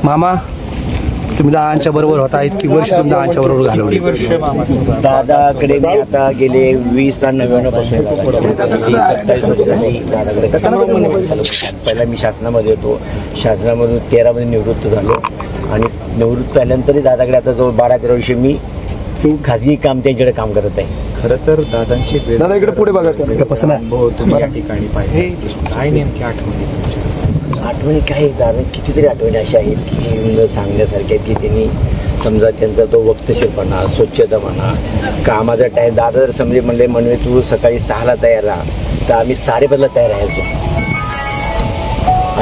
मामा तुम्ही दादांच्या बरोबर होता, इतकी वर्ष तुम्ही दादांच्या बरोबर घालवली. दादाकडे मी आता गेले 2099 पासून पहिला मी शासनामध्ये होतो. शासनामधून 13 मध्ये निवृत्त झालो आणि निवृत्त झाल्यानंतरही दादाकडे आता जवळ 12-13 वर्ष मी खाजगी काम त्यांच्याकडे काम करत आहे. खरं तर दादांची दादा इकडे पुढे बघा. तुम्ही या ठिकाणी पाहिजे काय नेमकी आठवणी काय दादा कितीतरी आठवणी अशा आहेत की न सांगण्यासारख्या की त्यांनी समजा त्यांचा तो वक्तशीरपणा, स्वच्छता म्हणा, कामाचा टाईम. दादा जर समजे म्हणले म्हणवे तू सकाळी 6ला तयार राहा तर आम्ही 5:30ला तयार राहायचो.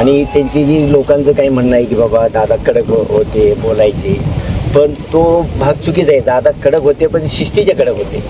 आणि त्यांची जी लोकांचं काही म्हणणं आहे की बाबा दादा कडक होते बोलायचे, पण तो भाग चुकीचा आहे. दादा कडक होते पण शिस्तीचे कडक होते.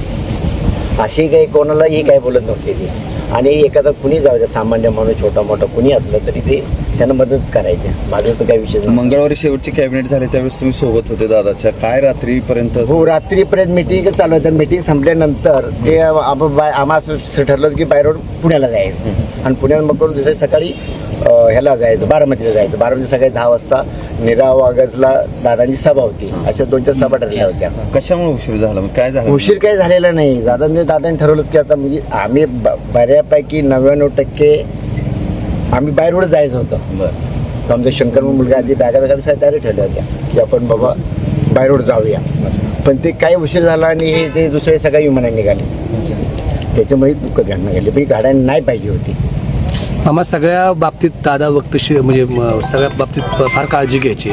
असे काही कोणालाही काय बोलत नव्हते ते. आणि एखादा कुणी जाऊ द्या, सामान्य माणूस छोटा मोठा कुणी असलं तरी ते त्यांना मदत करायचे. माझं तर काही विषय नाही. मंगळवारी शेवटची कॅबिनेट झाली त्यावेळेस तुम्ही सोबत होते दादाच्या. काय रात्रीपर्यंत? हो, रात्रीपर्यंत मीटिंगच चालू होतं. मीटिंग संपल्यानंतर ते आम्हाला ठरलं की बाय रोड पुण्याला जायचं आणि पुण्यात मग करून दुसऱ्या सकाळी ह्याला जायचं, बारामतीला जायचं. बारामती सकाळी 10 वाजता निराव ऑगस्टला दादांची सभा होती. अशा 2-4 सभा ठरल्या होत्या. कशामुळे उशीर झाला? काय झालं? उशीर काही झालेला नाही. दादांनी ठरवलंच की आता म्हणजे आम्ही बऱ्यापैकी 99% आम्ही बाय रोड जायचं होतं. बरं. आमचा शंकर मुलगा आधी बॅगा तयारी ठरल्या होत्या की आपण बाबा बाय रोड जाऊया. पण ते काही उशीर झाला आणि हे ते दुसरे सगळ्या विमानाने निघाले. त्याच्यामुळे दुःख घडणं गेले. पण गाड्या नाही पाहिजे होती. मामा सगळ्या बाबतीत दादा वक्तशीर म्हणजे सगळ्या बाबतीत फार काळजी घ्यायची.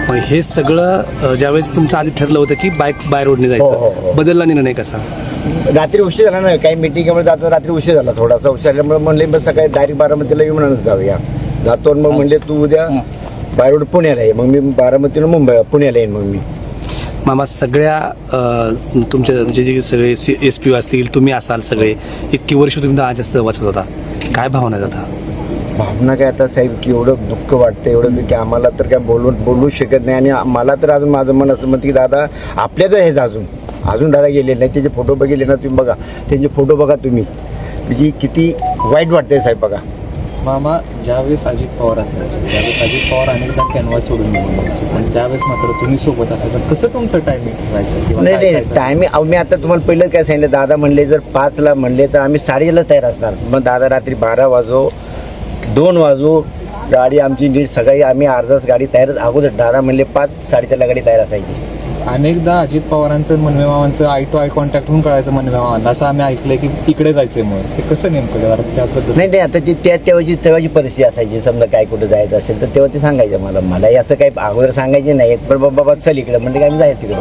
मग हे सगळं ज्यावेळेस तुमचं आधी ठरलं होतं की बाय रोडने जायचं, बदलला निर्णय कसा? रात्री उशीर झाला नाही. काही मीटिंगमुळे जातो रात्री उशीर झाला. थोडासा उशीर झाल्यामुळे म्हणले बस सकाळी डायरेक्ट बारामतीला विमानानं जाऊया. जातो मग म्हणले तू उद्या बाय रोड पुण्याला आहे. मग मी बारामतीनं पुण्याला येईन. मग मी मामा सगळ्या तुमच्या म्हणजे जे सगळे SP असतील, तुम्ही असाल, सगळे इतकी वर्ष तुम्ही दादाच्या सहवासात होता, काय भावना जाता? भावना काय आता साहेब की एवढं दुःख वाटतं एवढं की आम्हाला तर काय बोलू शकत नाही. आणि मला तर अजून माझं मन असं म्हणतं की दादा आपल्याच आहेत. अजून दादा गेले नाही. त्याचे फोटो बघितले ना तुम्ही, बघा त्यांचे फोटो बघा तुम्ही, म्हणजे किती वाईट वाटतंय साहेब. बघा मामा, ज्यावेळेस अजित पवार असायचे, त्यावेळेस अजित पवार अनेकदा कॅनव्हास सोडून निघून जायचे, पण त्यावेळेस मात्र तुम्ही सोबत असायचं. कसं तुमचं टायमिंग राहायचं? नाही टायमिंग मी आता तुम्हाला पहिलं काय सांगितलं. दादा म्हणले जर 5ला म्हणले तर आम्ही 5:30ला तयार असणार. मग दादा रात्री 12 वाजो 2 वाजो गाडी आमची नीट सकाळी आम्ही अर्धाच गाडी तयार अगोदर. दादा म्हणले 5-4:30ला गाडी तयार असायची. अनेकदा अजित पवारांचं मनवे मामांचं आय टू आय कॉन्टॅक्ट होऊन कळायचं मनवे मामांना, असं आम्ही ऐकलंय की इकडे जायचंय. मग ते कसं नेमकं त्याबद्दल? नाही आता ती तेव्हाची परिस्थिती असायची. समजा काय कुठं जायचं असेल तर तेव्हा ते सांगायचं मलाही असं काही अगोदर सांगायचे नाही. पण बाबा चल इकडे म्हणजे काय जायचं तिकडं.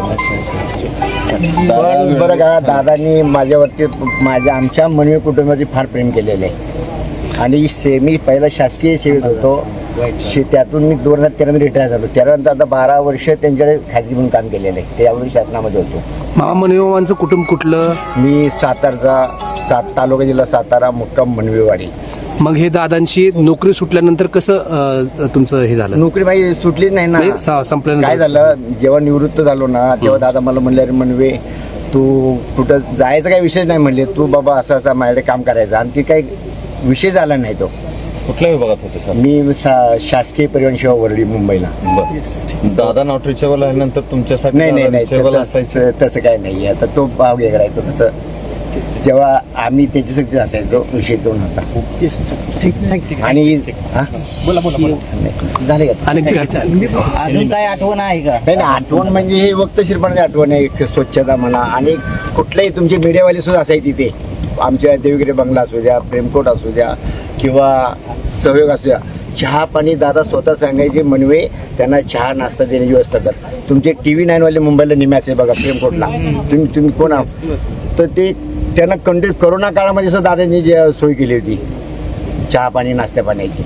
पण बरं का दादांनी माझ्यावरती आमच्या मनवे कुटुंबावरती फार प्रेम केलेलं आहे. आणि मी पहिला शासकीय सेवेत होतो. त्यातून मी 2013 मध्ये रिटायर झालो. त्यानंतर आता 12 वर्ष त्यांच्याकडे खाजगी म्हणून काम केलेलं आहे. त्यावेळी शासनामध्ये होतो. मामा मनवेमामांचं कुटुंब कुठलं? मी सातारचा तालुका जिल्हा सातारा, मुक्काम मनवेवाडी. मग हे दादांची नोकरी सुटल्यानंतर कसं तुमचं हे झालं? नोकरी माझी सुटलीच नाही ना. संपल्यानंतर काय झालं, जेव्हा निवृत्त झालो ना तेव्हा दादा मला म्हणले अरे मनवे तू कुठं जायचं काही विषय नाही म्हणले. तू बाबा असं माझ्याकडे काम करायचं. आणि ती काही विषय झाला नाही. तो कुठल्या विभागात होते? मी शासकीय परिवहन सेवा वरळी मुंबईला. दादा नॉट रिचेबल आल्यानंतर तुमच्यासाठी नाही तसं काय नाही. आता तो भाव वेगळा आहे. तो कसं जेव्हा आम्ही त्याच्यासाठी असायचो विषय तो नव्हता. आणि झाले का अजून काय आठवण आहे का? नाही आठवण म्हणजे हे वक्तशीरपणाची आठवण आहे. स्वच्छता म्हणा आणि कुठल्याही तुमचे मीडियावाले सुद्धा असायचे तिथे. आमच्या देवगिरी बंगला असू द्या, प्रेमकोट असू द्या किंवा सहयोग असू द्या. चहा पाणी दादा स्वतः सांगायचे मनवे त्यांना चहा नाश्ता देण्याची व्यवस्था कर. तुमचे TV9 वाले मुंबईला निम्याचे बघा प्रेमकोटला. तुम्ही कोण आहात तर ते त्यांना कंटिन्यू करोना काळामध्ये सुद्धा दादांनी जी सोय केली होती चहा पाणी नाश्त्या पाण्याची.